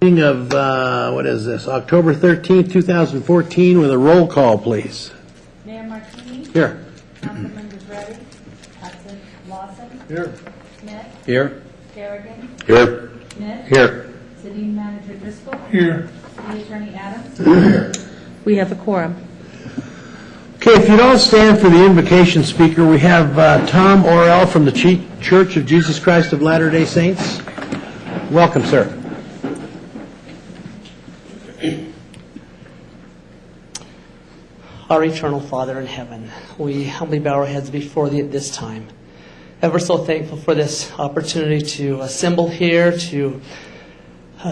Of, what is this, October 13th, 2014, with a roll call, please. Mayor Martini? Here. Councilmembers Reddy? Absent. Lawson? Here. Smith? Here. Kerrigan? Here. Smith? Here. City Manager Driscoll? Here. City Attorney Adams? Here. We have a quorum. Okay, if you'd all stand for the invocation speaker, we have Tom Orell from the Church of Jesus Christ of Latter-day Saints. Welcome, sir. Our eternal Father in heaven, we humbly bow our heads before Thee at this time. Ever so thankful for this opportunity to assemble here, to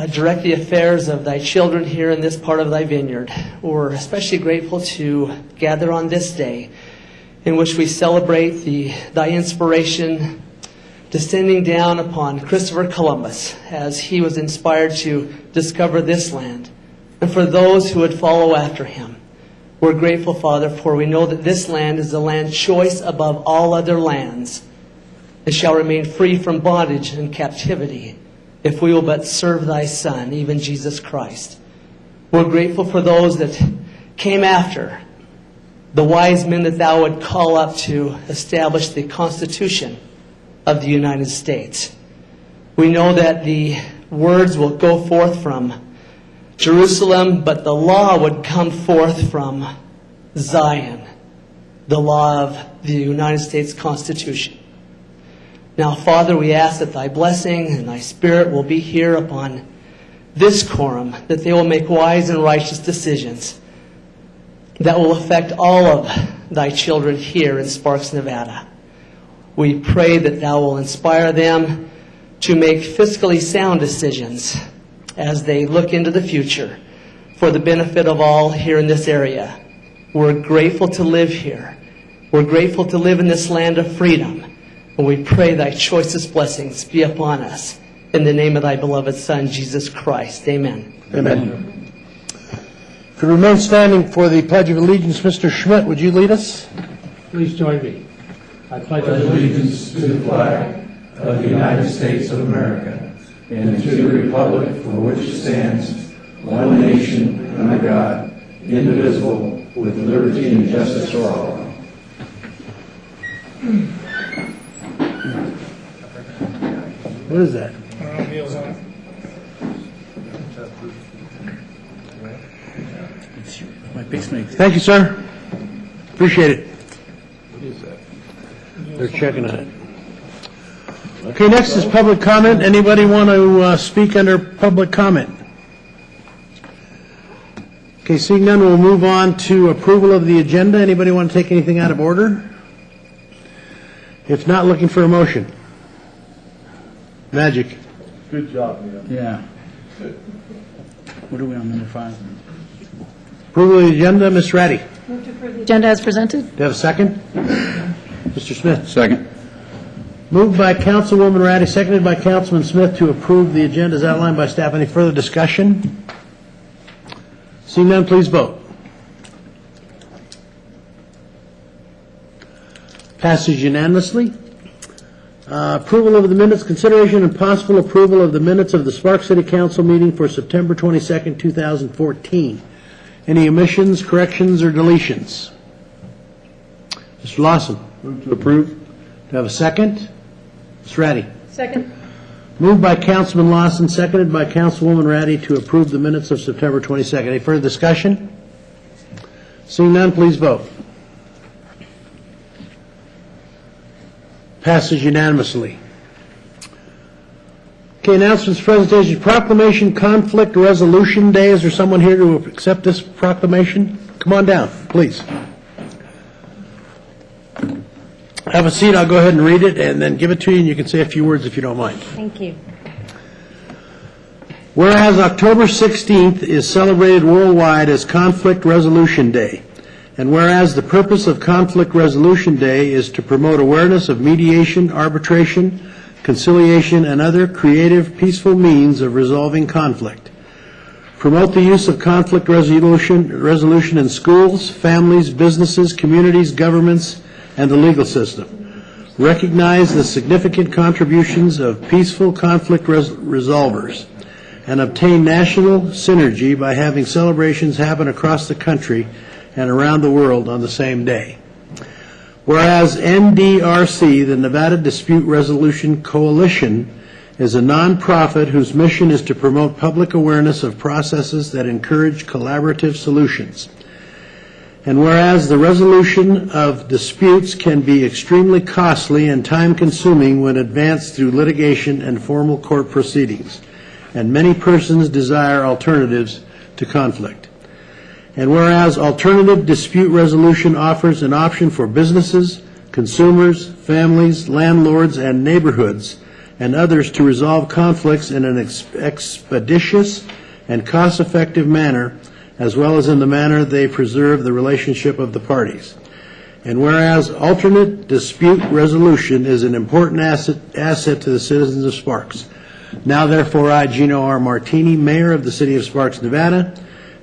direct the affairs of Thy children here in this part of Thy vineyard. We're especially grateful to gather on this day in which we celebrate Thy inspiration descending down upon Christopher Columbus as he was inspired to discover this land, and for those who would follow after him. We're grateful, Father, for we know that this land is a land choice above all other lands. It shall remain free from bondage and captivity if we will but serve Thy Son, even Jesus Christ. We're grateful for those that came after, the wise men that Thou would call up to establish the Constitution of the United States. We know that the words will go forth from Jerusalem, but the law would come forth from Zion, the law of the United States Constitution. Now, Father, we ask that Thy blessing and Thy Spirit will be here upon this quorum, that they will make wise and righteous decisions that will affect all of Thy children here in Sparks, Nevada. We pray that Thou will inspire them to make fiscally sound decisions as they look into the future for the benefit of all here in this area. We're grateful to live here. We're grateful to live in this land of freedom. And we pray Thy choicest blessings be upon us. In the name of Thy beloved Son, Jesus Christ. Amen. Amen. Could remain standing for the Pledge of Allegiance. Mr. Schmidt, would you lead us? Please join me. I pledge allegiance to the flag of the United States of America and to the republic for which it stands, one nation, under God, indivisible, with liberty and justice for all. What is that? my pacemaker. Thank you, sir. Appreciate it. They're checking on it. Okay, next is public comment. Anybody want to speak under public comment? Okay, seeing none, we'll move on to approval of the agenda. Anybody want to take anything out of order? If not, looking for a motion. Magic. Good job, Neil. Yeah. What are we on, number 5? Approval of the agenda, Ms. Ratty. Move to approve the agenda as presented. Do you have a second? Mr. Smith. Second. Moved by Councilwoman Ratty, seconded by Councilman Smith to approve the agenda as outlined by staff. Any further discussion? Seeing none, please vote. Passes unanimously. Approval of the minutes, consideration and possible approval of the minutes of the Sparks City Council meeting for September 22nd, 2014. Any omissions, corrections, or deletions? Mr. Lawson. Move to approve. Do you have a second? Ms. Ratty. Second. Moved by Councilman Lawson, seconded by Councilwoman Ratty to approve the minutes of September 22nd. Any further discussion? Seeing none, please vote. Passes unanimously. Okay, announcements, presentations, proclamation, conflict resolution day. Is there someone here to accept this proclamation? Come on down, please. Have a seat. I'll go ahead and read it and then give it to you, and you can say a few words if you don't mind. Thank you. Whereas October 16th is celebrated worldwide as Conflict Resolution Day, and whereas the purpose of Conflict Resolution Day is to promote awareness of mediation, arbitration, conciliation, and other creative, peaceful means of resolving conflict. Promote the use of conflict resolution in schools, families, businesses, communities, governments, and the legal system. Recognize the significant contributions of peaceful conflict resolvers. and obtain national synergy by having celebrations happen across the country and around the world on the same day. Whereas NDRC, the Nevada Dispute Resolution Coalition, is a nonprofit whose mission is to promote public awareness of processes that encourage collaborative solutions. And whereas the resolution of disputes can be extremely costly and time-consuming when advanced through litigation and formal court proceedings, and many persons desire alternatives to conflict. And whereas alternative dispute resolution offers an option for businesses, consumers, families, landlords, and neighborhoods, and others to resolve conflicts in an expeditious and cost-effective manner, as well as in the manner they preserve the relationship of the parties. And whereas alternate dispute resolution is an important asset to the citizens of Sparks. Now therefore I, Gino R. Martini, Mayor of the City of Sparks, Nevada,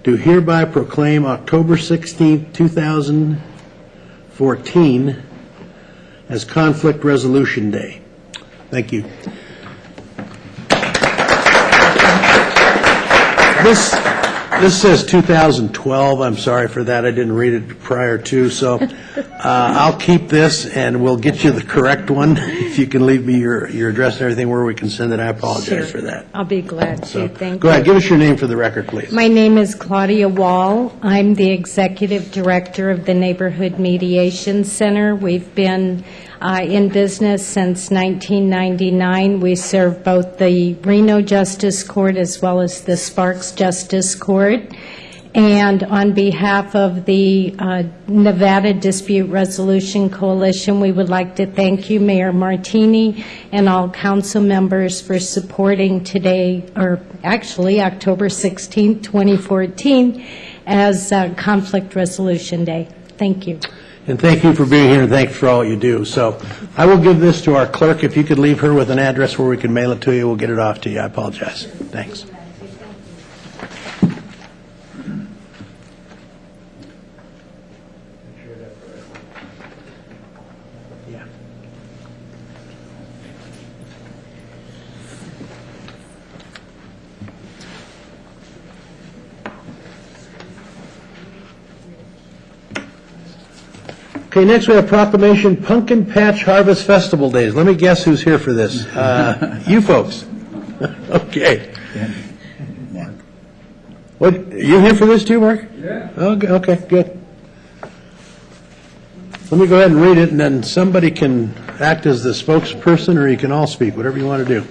do hereby proclaim October 16, 2014 as Conflict Resolution Day. Thank you. This says 2012. I'm sorry for that. I didn't read it prior to, so I'll keep this, and we'll get you the correct one. If you can leave me your address and everything where we can send it, I apologize for that. I'll be glad So, to. Thank you. go ahead. Give us your name for the record, please. My name is Claudia Wall. I'm the Executive Director of the Neighborhood Mediation Center. We've been in business since 1999. We serve both the Reno Justice Court as well as the Sparks Justice Court. And on behalf of the Nevada Dispute Resolution Coalition, we would like to thank you, Mayor Martini, and all council members for supporting today, or actually October 16, 2014, as Conflict Resolution Day. Thank you. And thank you for being here, and thanks for all you do. So I will give this to our clerk. If you could leave her with an address where we can mail it to you, we'll get it off to you. I apologize. Thanks. Okay, next we have proclamation Pumpkin Patch Harvest Festival Days. Let me guess who's here for this. You folks. Okay. What, you here for this too, Mark? Yeah. Okay, good. Let me go ahead and read it, and then somebody can act as the spokesperson, or you can all speak, whatever you want to do.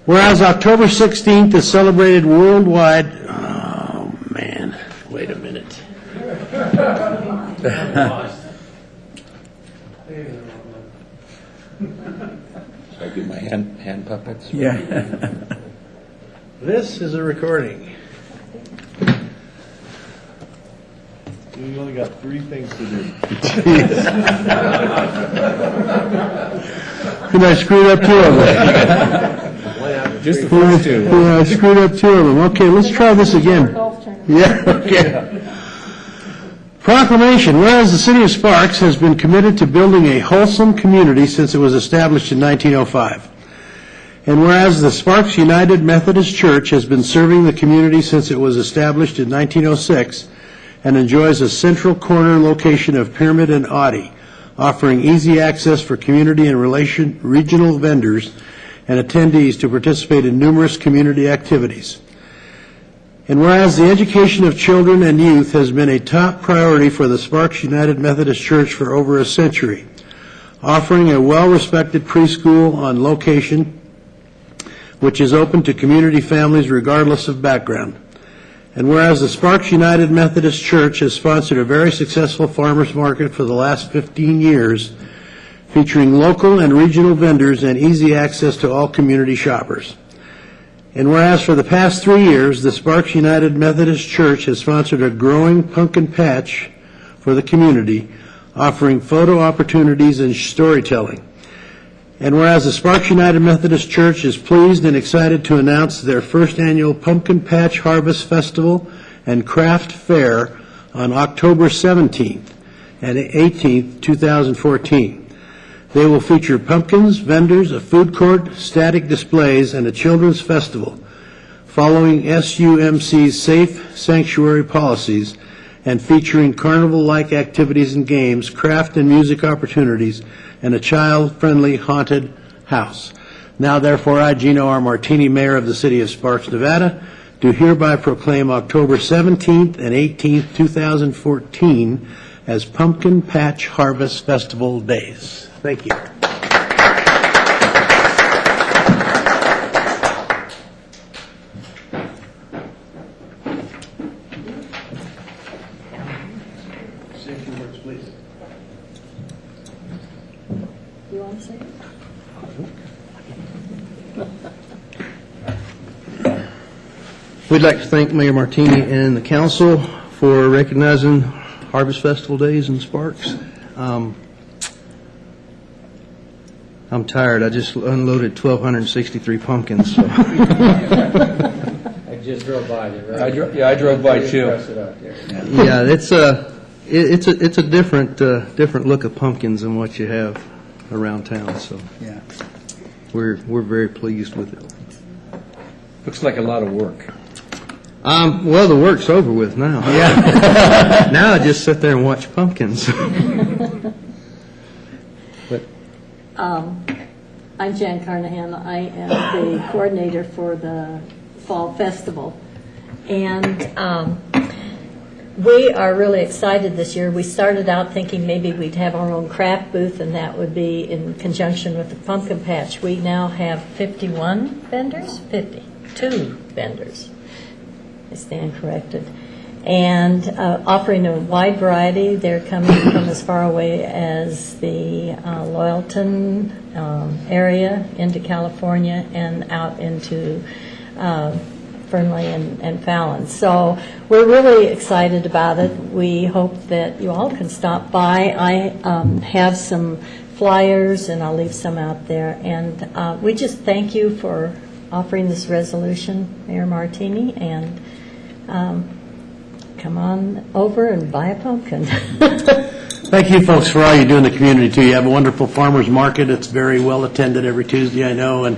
Whereas October 16th is celebrated worldwide. Oh, man. Wait a minute. I do my hand puppets? Yeah. This is a recording. You only got 3 things to do. And I screwed up 2 of them. Just the first 2. Yeah, I screwed up 2 of them. Okay, let's try this again. Golf tournament. Yeah, okay. Proclamation, whereas the City of Sparks has been committed to building a wholesome community since it was established in 1905. And whereas the Sparks United Methodist Church has been serving the community since it was established in 1906 and enjoys a central corner location of Pyramid and Audi, offering easy access for community and regional vendors and attendees to participate in numerous community activities. And whereas the education of children and youth has been a top priority for the Sparks United Methodist Church for over a century, offering a well-respected preschool on location which is open to community families regardless of background. And whereas the Sparks United Methodist Church has sponsored a very successful farmers market for the last 15 years, featuring local and regional vendors and easy access to all community shoppers. And whereas for the past 3 years, the Sparks United Methodist Church has sponsored a growing pumpkin patch for the community, offering photo opportunities and storytelling. And whereas the Sparks United Methodist Church is pleased and excited to announce their first annual Pumpkin Patch Harvest Festival and Craft Fair on October 17th and 18th, 2014. They will feature pumpkins, vendors, a food court, static displays, and a children's festival, following SUMC's safe sanctuary policies and featuring carnival-like activities and games, craft and music opportunities, and a child-friendly haunted house. Now therefore, I, Gino R. Martini, Mayor of the City of Sparks, Nevada, do hereby proclaim October 17th and 18th, 2014 as Pumpkin Patch Harvest Festival Days. Thank you. You want to say it? We'd like to thank Mayor Martini and the council for recognizing Harvest Festival Days in Sparks. I'm tired. I just unloaded 1,263 pumpkins. So. I just drove by there. Right? I drove by too. Yeah, it's a different look of pumpkins than what you have around town. So Yeah. we're very pleased with it. Looks like a lot of work. Well, the work's over with now. Yeah. Now I just sit there and watch pumpkins. I'm Jan Carnahan. I am the coordinator for the Fall Festival. And we are really excited this year. We started out thinking maybe we'd have our own craft booth, and that would be in conjunction with the pumpkin patch. We now have 51 vendors? 52 vendors. I stand corrected. And offering a wide variety. They're coming from as far away as the Loyalton area into California and out into Fernley and Fallon. So we're really excited about it. We hope that you all can stop by. I have some flyers, and I'll leave some out there. And we just thank you for offering this resolution, Mayor Martini, and come on over and buy a pumpkin. Thank you, folks, for all you do in the community, too. You have a wonderful farmers market. It's very well attended every Tuesday, I know, and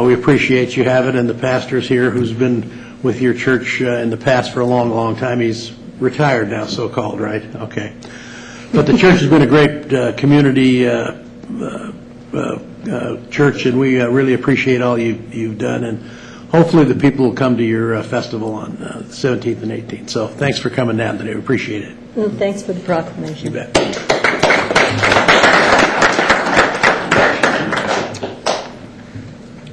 we appreciate you have it. And the pastor's here who's been with your church in the past for a long, long time. He's retired now, so-called, right? Okay. But the church has been a great community church, and we really appreciate all you've done. And hopefully the people will come to your festival on the 17th and 18th. So thanks for coming down today. We appreciate it. Well, thanks for the proclamation. You bet.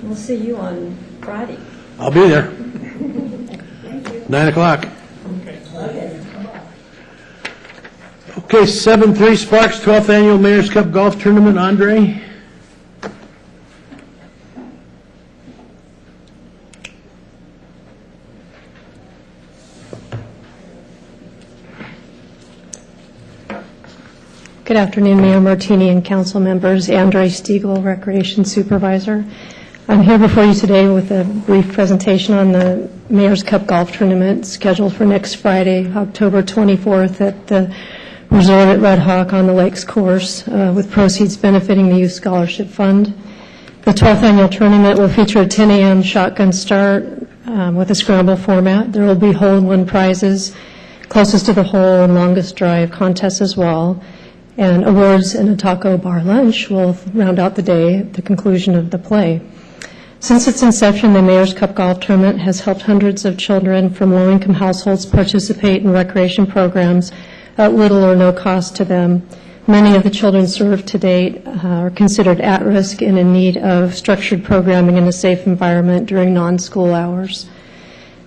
We'll see you on Friday. I'll be there. 9 o'clock. Okay, 7-3 Sparks 12th Annual Mayor's Cup Golf Tournament. Andre? Good afternoon, Mayor Martini and council members. Andre Stiegel, Recreation Supervisor. I'm here before you today with a brief presentation on the Mayor's Cup Golf Tournament scheduled for next Friday, October 24th at the Resort at Red Hawk on the Lakes Course, with proceeds benefiting the Youth Scholarship Fund. The 12th annual tournament will feature a 10 a.m. shotgun start with a scramble format. There will be hole-in-one prizes, closest to the hole and longest drive contests as well. And awards and a taco bar lunch will round out the day at the conclusion of the play. Since its inception, the Mayor's Cup Golf Tournament has helped hundreds of children from low-income households participate in recreation programs at little or no cost to them. Many of the children served to date are considered at-risk and in need of structured programming in a safe environment during non-school hours.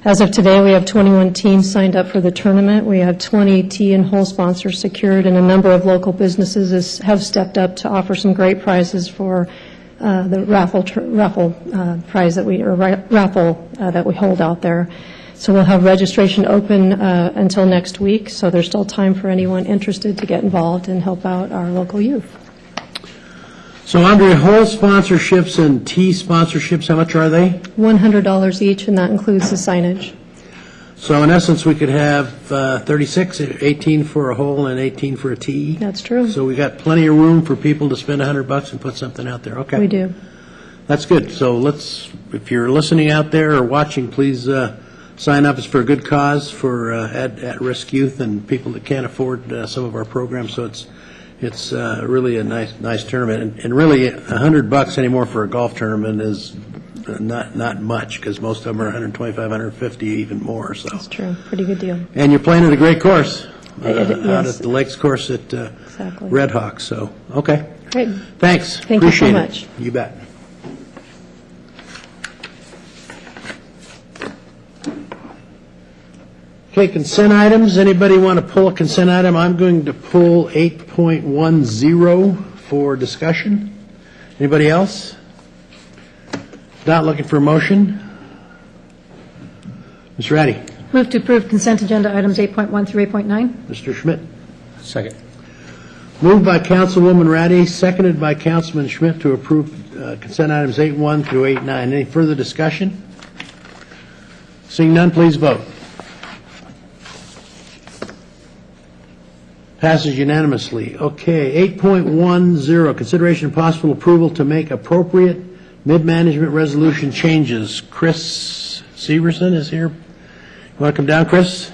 As of today, we have 21 teams signed up for the tournament. We have 20 tee and hole sponsors secured, and a number of local businesses have stepped up to offer some great prizes for the raffle prize that we hold out there. So we'll have registration open until next week. So there's still time for anyone interested to get involved and help out our local youth. So, Andre, hole sponsorships and tee sponsorships, how much are they? $100 each, and that includes the signage. So, in essence, we could have 36, 18 for a hole and 18 for a tee. That's true. So we got plenty of room for people to spend $100 and put something out there. Okay. We do. That's good. So if you're listening out there or watching, please sign up. It's for a good cause for at-risk youth and people that can't afford some of our programs. So it's really a nice tournament. And really, $100 anymore for a golf tournament is not much, because most of them are 125, 150, even more. So That's true. Pretty good deal. And you're playing at a great course, out yes. at the Lakes course at Exactly. Red Hawk. So, okay. Great. Thanks. Thank you so Appreciate much. it. You bet. Okay, consent items. Anybody want to pull a consent item? I'm going to pull 8.10 for discussion. Anybody else? Not looking for a motion? Ms. Ratty? Move to approve consent agenda items 8.1 through 8.9. Mr. Schmidt? Second. Moved by Councilwoman Ratty, seconded by Councilman Schmidt to approve consent items 8.1 through 8.9. Any further discussion? Seeing none, please vote. Passes unanimously. Okay, 8.10, consideration and possible approval to make appropriate mid-management resolution changes. Chris Severson is here. You want to come down, Chris?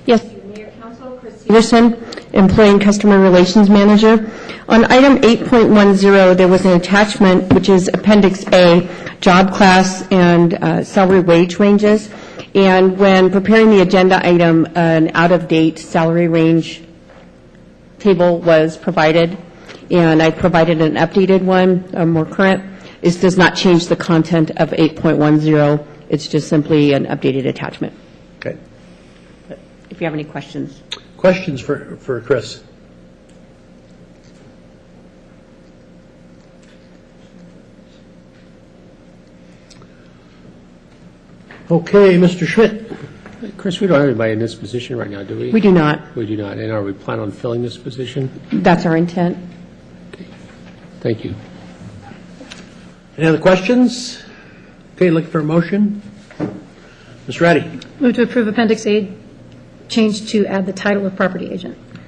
Yes, Mayor, Council, Chris Severson, Employee and Customer Relations Manager. On item 8.10, there was an attachment, which is Appendix A, job class and salary wage ranges. And when preparing the agenda item, an out-of-date salary range table was provided, and I provided an updated one, a more current. This does not change the content of 8.10. It's just simply an updated attachment. Okay. If you have any questions. Questions for Chris? Okay, Mr. Schmidt. Chris, we don't have anybody in this position right now, do we? We do not. We do not. And are we planning on filling this position? That's our intent. Thank you. Any other questions? Okay, looking for a motion? Ms. Ratty. Move to approve Appendix A, change to add the title of property agent. Do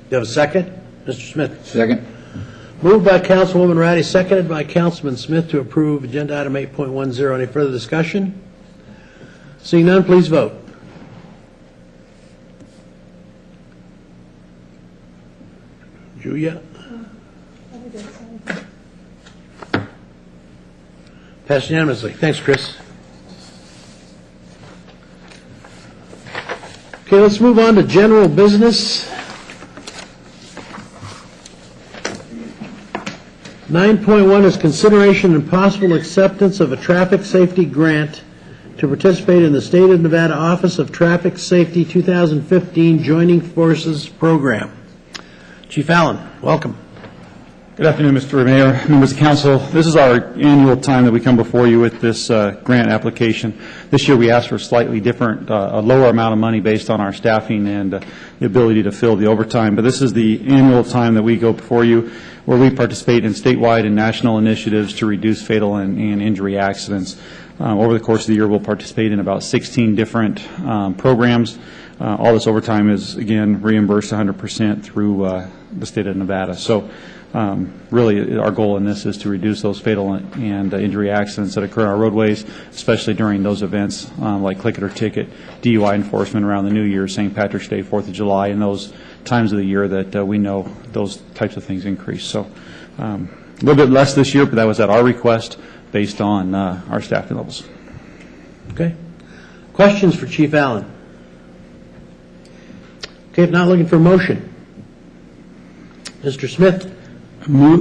you have a second? Mr. Smith. Second. Moved by Councilwoman Ratty, seconded by Councilman Smith to approve agenda item 8.10. Any further discussion? Seeing none, please vote. Julia? Passed unanimously. Thanks, Chris. Okay, let's move on to general business. 9.1 is consideration and possible acceptance of a traffic safety grant to participate in the State of Nevada Office of Traffic Safety 2015 Joining Forces Program. Chief Allen, welcome. Good afternoon, Mr. Mayor, members of council. This is our annual time that we come before you with this grant application. This year we asked for a slightly different, a lower amount of money based on our staffing and the ability to fill the overtime. But this is the annual time that we go before you where we participate in statewide and national initiatives to reduce fatal and injury accidents. Over the course of the year, we'll participate in about 16 different programs. All this overtime is, again, reimbursed 100% through the state of Nevada. So really, our goal in this is to reduce those fatal and injury accidents that occur on our roadways, especially during those events like Click It or Ticket, DUI enforcement around the New Year, St. Patrick's Day, 4th of July, and those times of the year that we know those types of things increase. So a little bit less this year, but that was at our request based on our staffing levels. Okay. Questions for Chief Allen? Okay, if not, looking for a motion. Mr. Smith.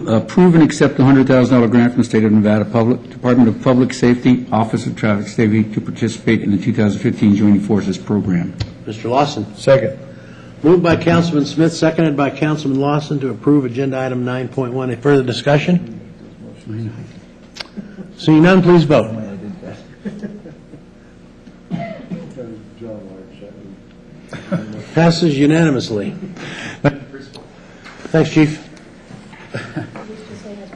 Approve and accept the $100,000 grant from the State of Nevada Department of Public Safety, Office of Traffic Safety to participate in the 2015 Joining Forces Program. Mr. Lawson. Second. Moved by Councilman Smith, seconded by Councilman Lawson to approve agenda item 9.1. Any further discussion? Seeing none, please vote. Passes unanimously. Thanks, Chief.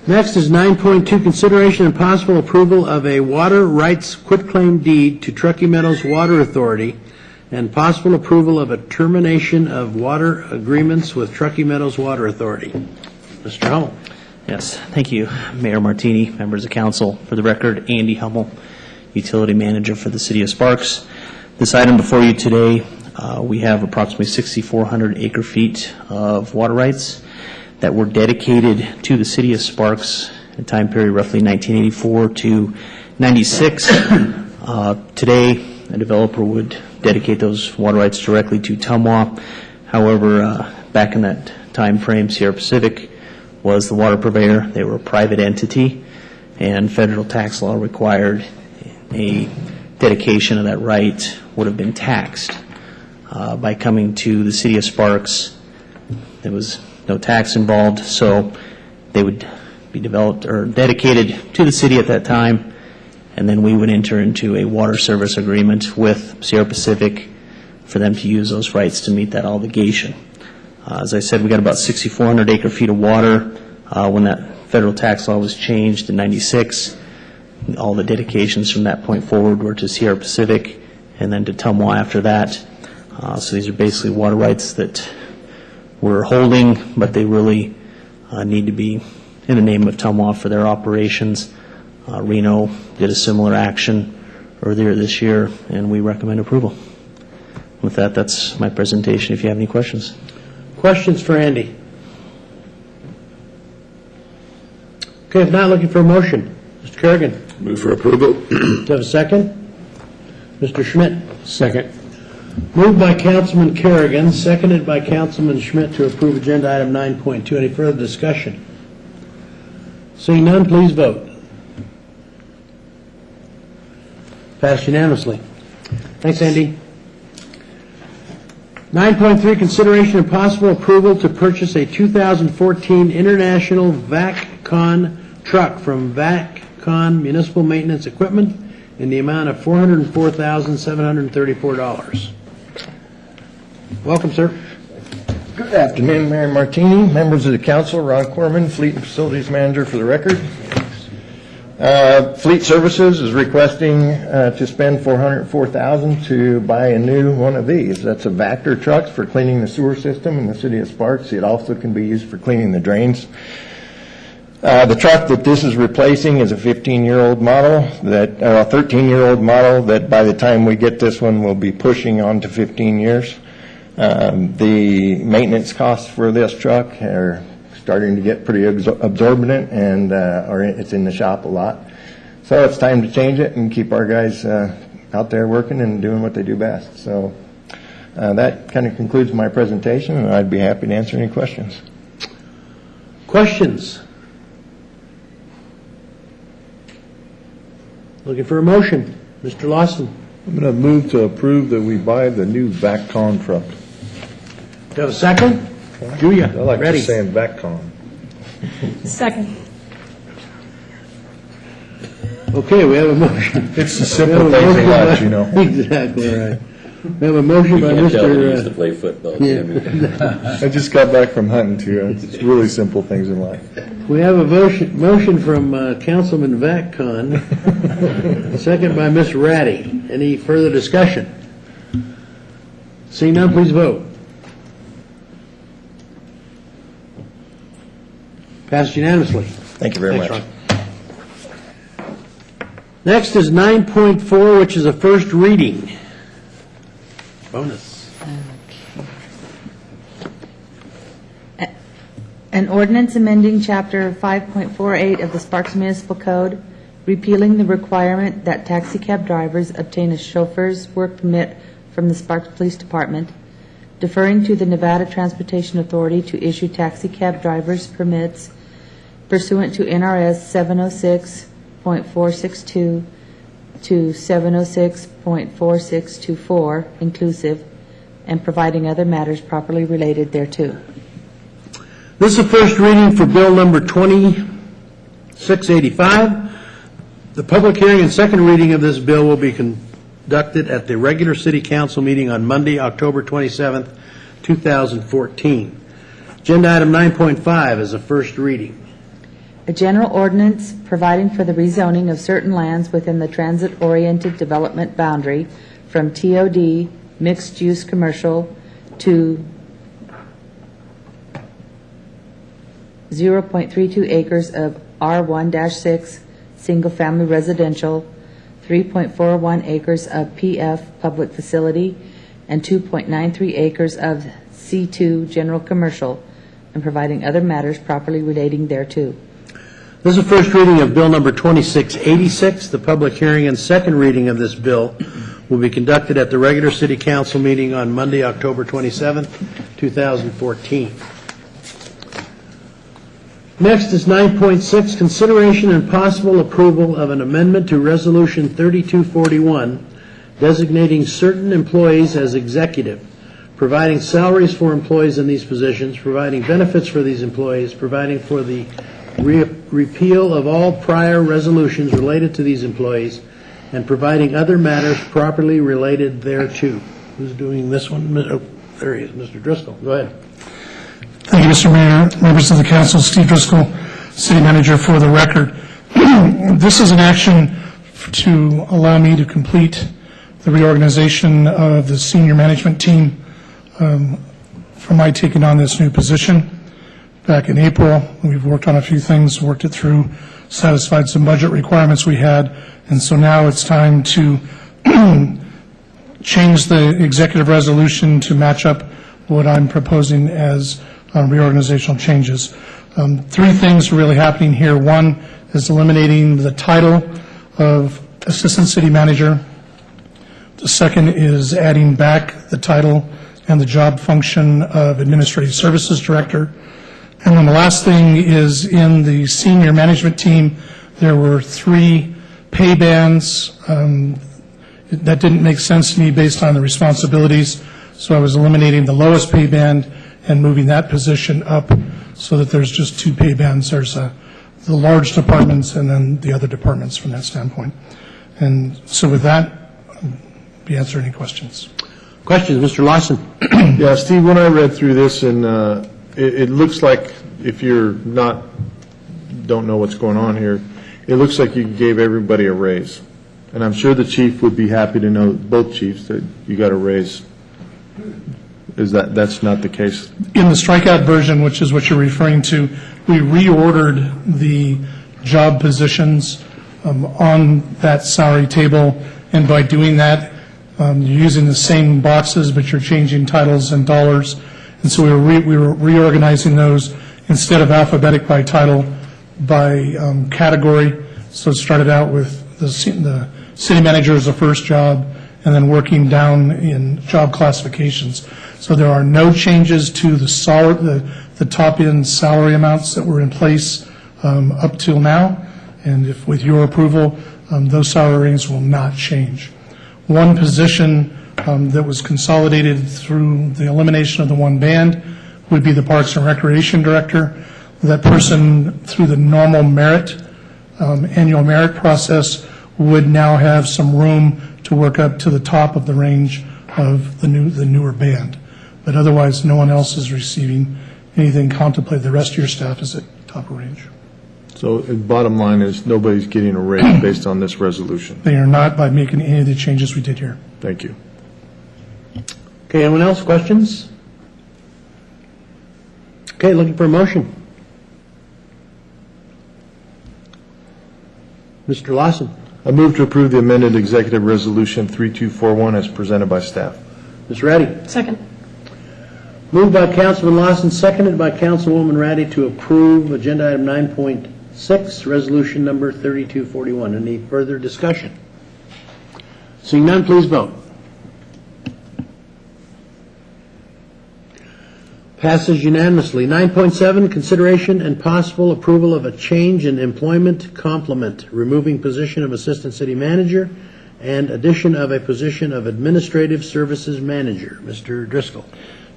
Next is 9.2, consideration and possible approval of a water rights quitclaim deed to Truckee Meadows Water Authority and possible approval of a termination of water agreements with Truckee Meadows Water Authority. Mr. Hummel. Yes, thank you, Mayor Martini, members of council. For the record, Andy Hummel, utility manager for the city of Sparks. This item before you today, we have approximately 6,400 acre feet of water rights that were dedicated to the city of Sparks in a time period roughly 1984 to 96. Today, a developer would dedicate those water rights directly to Tumwa. However, back in that time frame, Sierra Pacific was the water purveyor. They were a private entity, and federal tax law required a dedication of that right would have been taxed. By coming to the city of Sparks, there was no tax involved, so they would be developed or dedicated to the city at that time, and then we would enter into a water service agreement with Sierra Pacific for them to use those rights to meet that obligation. As I said, we got about 6,400 acre feet of water. When that federal tax law was changed in 96, all the dedications from that point forward were to Sierra Pacific and then to Tumwa after that. So these are basically water rights that we're holding, but they really need to be in the name of Tumwa for their operations. Reno did a similar action earlier this year, and we recommend approval. With that, that's my presentation. If you have any questions. Questions for Andy? Okay, if not, looking for a motion. Mr. Kerrigan. Move for approval. Do you have a second? Mr. Schmidt. Second. Moved by Councilman Kerrigan, seconded by Councilman Schmidt to approve agenda item 9.2. Any further discussion? Seeing none, please vote. Passed unanimously. Thanks, Andy. 9.3, consideration and possible approval to purchase a 2014 International VACCon truck from VACCon Municipal Maintenance Equipment in the amount of $404,734. Welcome, sir. Good afternoon, Mayor Martini, members of the council. Ron Corman, Fleet and Facilities Manager for the record. Fleet Services is requesting to spend $404,000 to buy a new one of these. That's a Vactor truck for cleaning the sewer system in the city of Sparks. It also can be used for cleaning the drains. The truck that this is replacing is a 15-year-old model, a 13-year-old model that by the time we get this one will be pushing on to 15 years. The maintenance costs for this truck are starting to get pretty absorbent, and it's in the shop a lot. So it's time to change it and keep our guys out there working and doing what they do best. So that kind of concludes my presentation, and I'd be happy to answer any questions. Questions? Looking for a motion. Mr. Lawson. I'm going to move to approve that we buy the new VACCon truck. Do you have a second? Julia, I like ready. just saying VACCon. Second. Okay, we have a motion. It's the simple things in life, you know. Exactly right. We have a motion by Mr. to play football. I just got back from hunting too. It's really simple things in life. We have a motion from Councilman VACCon, second by Ms. Ratty. Any further discussion? Seeing none, please vote. Passed unanimously. Thank you very much. Ron. Next is 9.4, which is a first reading. Bonus. An ordinance amending Chapter 5.48 of the Sparks Municipal Code, repealing the requirement that taxi cab drivers obtain a chauffeur's work permit from the Sparks Police Department, deferring to the Nevada Transportation Authority to issue taxi cab drivers permits pursuant to NRS 706.462 to 706.4624 inclusive, and providing other matters properly related thereto. This is the first reading for Bill number 2685. The public hearing and second reading of this bill will be conducted at the regular City Council meeting on Monday, October 27th, 2014. Agenda item 9.5 is a first reading. A general ordinance providing for the rezoning of certain lands within the transit-oriented development boundary from TOD, mixed-use commercial, to 0.32 acres of R1-6, single-family residential, 3.41 acres of PF, public facility, and 2.93 acres of C2, general commercial, and providing other matters properly relating thereto. This is the first reading of Bill Number 2686. The public hearing and second reading of this bill will be conducted at the regular City Council meeting on Monday, October 27, 2014. Next is 9.6, consideration and possible approval of an amendment to Resolution 3241, designating certain employees as executive, providing salaries for employees in these positions, providing benefits for these employees, providing for the repeal of all prior resolutions related to these employees, and providing other matters properly related thereto. Who's doing this one? Oh, there he is, Mr. Driscoll. Go ahead. Thank you, Mr. Mayor, members of the council. Steve Driscoll, City Manager, for the record. This is an action to allow me to complete the reorganization of the senior management team for my taking on this new position. Back in April, we've worked on a few things, worked it through, satisfied some budget requirements we had, and so now it's time to change the executive resolution to match up what I'm proposing as reorganizational changes. Three things are really happening here. One is eliminating the title of Assistant City Manager. The second is adding back the title and the job function of Administrative Services Director. And then the last thing is, in the senior management team, there were 3 pay bands. That didn't make sense to me based on the responsibilities, so I was eliminating the lowest pay band and moving that position up so that there's just 2 pay bands. There's the large departments and then the other departments from that standpoint. And so with that, I'll be answering any questions. Questions, Mr. Lawson? Yeah, Steve, when I read through this, and it looks like, if you're don't know what's going on here, it looks like you gave everybody a raise. And I'm sure the chief would be happy to know, both chiefs, that you got a raise. That's not the case? In the strikeout version, which is what you're referring to, we reordered the job positions on that salary table, and by doing that, you're using the same boxes, but you're changing titles and dollars. And so we were reorganizing those instead of alphabetic by title, by category. So it started out with the city manager as the first job, and then working down in job classifications. So there are no changes to the top-end salary amounts that were in place up till now. And if with your approval, those salary ranges will not change. One position that was consolidated through the elimination of the one band would be the Parks and Recreation Director. That person, through the normal merit, annual merit process, would now have some room to work up to the top of the range of the newer band. But otherwise, no one else is receiving anything contemplated. The rest of your staff is at top of range. So the bottom line is, nobody's getting a raise based on this resolution? They are not, by making any of the changes we did here. Thank you. Okay, anyone else? Questions? Okay, looking for a motion. Mr. Lawson. I move to approve the amended executive resolution 3241 as presented by staff. Ms. Ratty. Second. Moved by Councilman Lawson, seconded by Councilwoman Ratty to approve agenda item 9.6, resolution number 3241. Any further discussion? Seeing none, please vote. Passes unanimously. 9.7, consideration and possible approval of a change in employment complement, removing position of Assistant City Manager and addition of a position of Administrative Services Manager. Mr. Driscoll.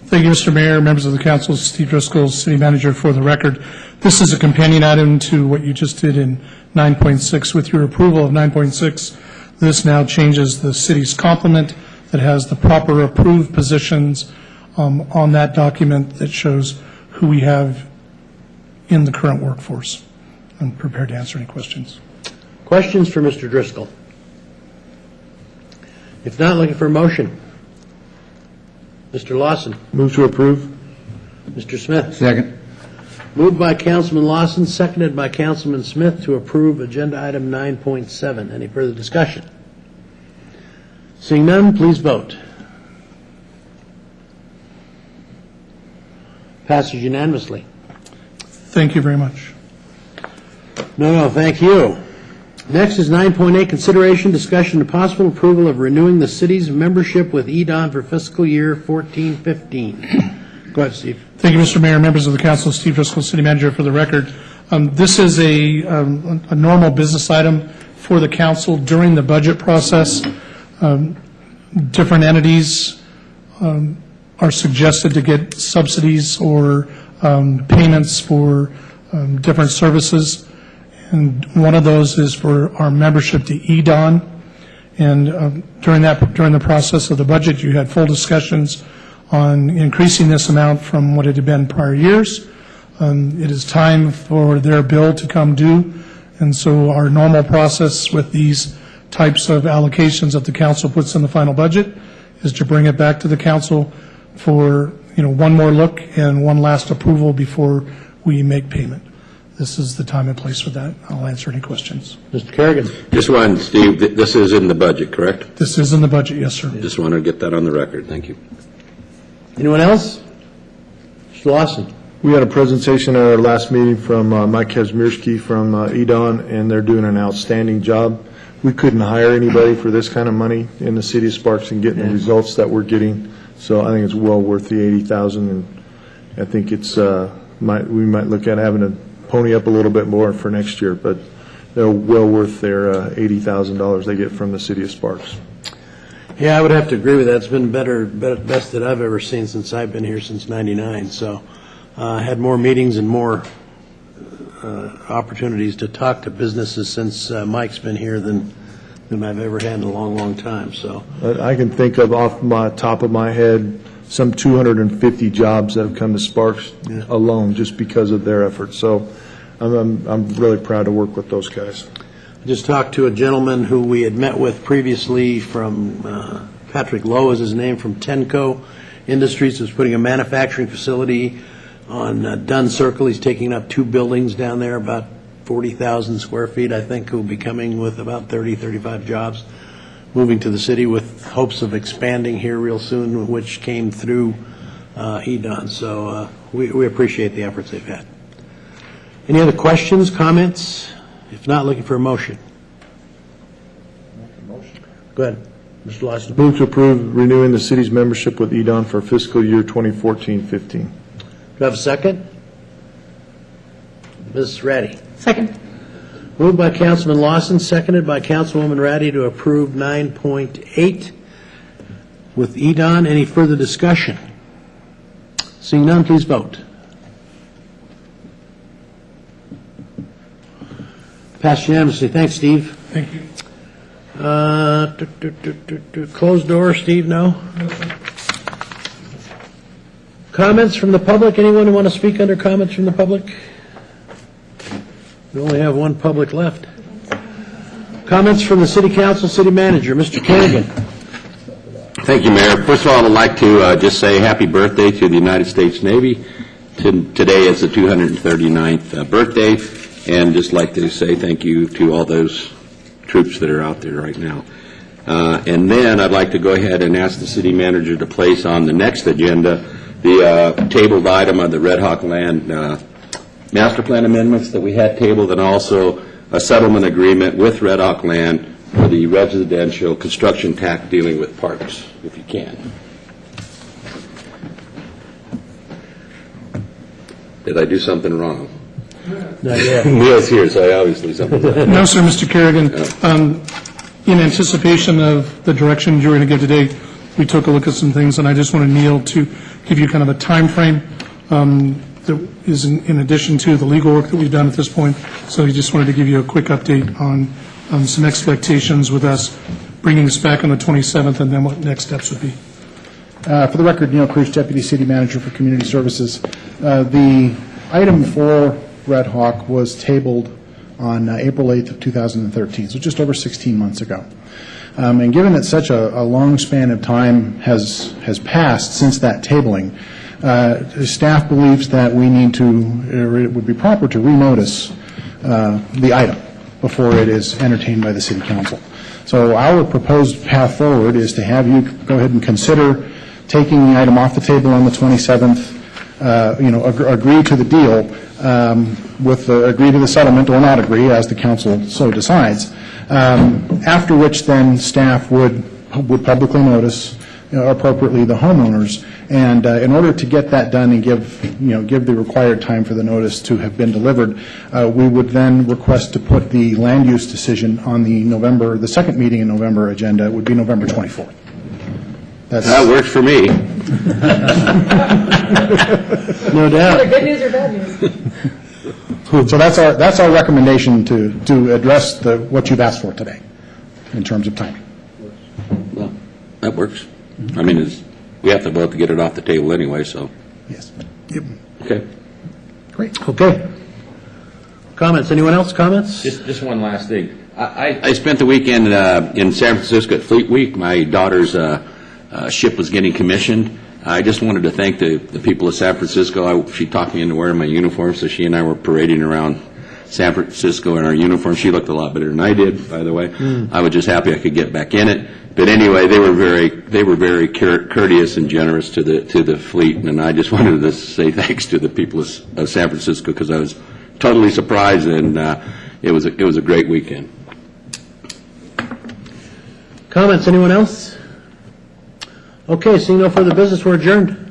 Thank you, Mr. Mayor, members of the council. Steve Driscoll, City Manager, for the record. This is a companion item to what you just did in 9.6. With your approval of 9.6, this now changes the city's complement that has the proper approved positions on that document that shows who we have in the current workforce. I'm prepared to answer any questions. Questions for Mr. Driscoll? If not, looking for a motion. Mr. Lawson. Move to approve. Mr. Smith. Second. Moved by Councilman Lawson, seconded by Councilman Smith to approve Agenda Item 9.7. Any further discussion? Seeing none, please vote. Passes unanimously. Thank you very much. No, thank you. Next is 9.8, consideration, discussion, and possible approval of renewing the city's membership with EDON for fiscal year 14-15. Go ahead, Steve. Thank you, Mr. Mayor, members of the council. Steve Driscoll, City Manager, for the record. This is a normal business item for the council during the budget process. Different entities are suggested to get subsidies or payments for different services. And one of those is for our membership to EDON. And during the process of the budget, you had full discussions on increasing this amount from what it had been prior years. It is time for their bill to come due. And so our normal process with these types of allocations that the council puts in the final budget is to bring it back to the council for, one more look and one last approval before we make payment. This is the time and place for that. I'll answer any questions. Mr. Kerrigan. Just one, Steve, this is in the budget, correct? This is in the budget, yes, sir. Just want to get that on the record. Thank you. Anyone else? Mr. Lawson. We had a presentation at our last meeting from Mike Kazmierski from EDON, and they're doing an outstanding job. We couldn't hire anybody for this kind of money in the city of Sparks and getting the results that we're getting. So I think it's well worth the $80,000, and I think it's we might look at having to pony up a little bit more for next year, but they're well worth their $80,000 they get from the city of Sparks. Yeah, I would have to agree with that. It's been best that I've ever seen since I've been here since '99. So I had more meetings and more opportunities to talk to businesses since Mike's been here than I've ever had in a long, long time. So I can think of off my top of my head some 250 jobs that have come to Sparks alone just because of their efforts. So I'm really proud to work with those guys. I just talked to a gentleman who we had met with previously from Patrick Lowe is his name, from Tenco Industries, who's putting a manufacturing facility on Dunn Circle. He's taking up 2 buildings down there, about 40,000 square feet, I think, who will be coming with about 30, 35 jobs, moving to the city with hopes of expanding here real soon, which came through EDON. So we appreciate the efforts they've had. Any other questions, comments? If not, looking for a motion. Go ahead, Mr. Lawson. Move to approve renewing the city's membership with EDON for fiscal year 2014-15. Do I have a second? Ms. Ratty. Second. Moved by Councilman Lawson, seconded by Councilwoman Ratty to approve 9.8 with EDON. Any further discussion? Seeing none, please vote. Passed unanimously. Thanks, Steve. Thank you. Closed door, Steve, no? Comments from the public? Anyone who want to speak under comments from the public? We only have one public left. Comments from the City Council, City Manager, Mr. Kerrigan. Thank you, Mayor. First of all, I'd like to just say happy birthday to the United States Navy. Today is the 239th birthday, and just like to say thank you to all those troops that are out there right now. And then I'd like to go ahead and ask the City Manager to place on the next agenda the tabled item of the Red Hawk Land master plan amendments that we had tabled, and also a settlement agreement with Red Hawk Land for the residential construction tax dealing with parks, if you can. Did I do something wrong? Not yet. Neil's here, so obviously something's wrong. No, sir, Mr. Kerrigan. In anticipation of the direction you're going to give today, we took a look at some things, and I just wanted Neil to give you kind of a time frame that is in addition to the legal work that we've done at this point. So he just wanted to give you a quick update on some expectations with us bringing this back on the 27th, and then what next steps would be. For the record, Neil Cruz, Deputy City Manager for Community Services. The item for Red Hawk was tabled on April 8th of 2013, so just over 16 months ago. And given that such a long span of time has passed since that tabling, staff believes that we need to, or it would be proper to renotice the item before it is entertained by the City Council. So our proposed path forward is to have you go ahead and consider taking the item off the table on the 27th, agree to the deal, agree to the settlement or not agree, as the council so decides, after which then staff would publicly notice appropriately the homeowners. And in order to get that done and give the required time for the notice to have been delivered, we would then request to put the land use decision on the second meeting in November agenda. It would be November 24th. That works for me. No doubt. Either good news or bad news. So that's our recommendation to address what you've asked for today in terms of timing. Well, that works. I mean, we have to vote to get it off the table anyway, so. Yes. Okay. Great. Okay. Comments? Anyone else? Comments? Just one last thing. I spent the weekend in San Francisco at Fleet Week. My daughter's ship was getting commissioned. I just wanted to thank the people of San Francisco. She talked me into wearing my uniform, so she and I were parading around San Francisco in our uniform. She looked a lot better than I did, by the way. I was just happy I could get back in it. But anyway, they were very courteous and generous to the fleet, and I just wanted to say thanks to the people of San Francisco, because I was totally surprised, and it was a great weekend. Comments? Anyone else? Okay, seeing no further business, we're adjourned.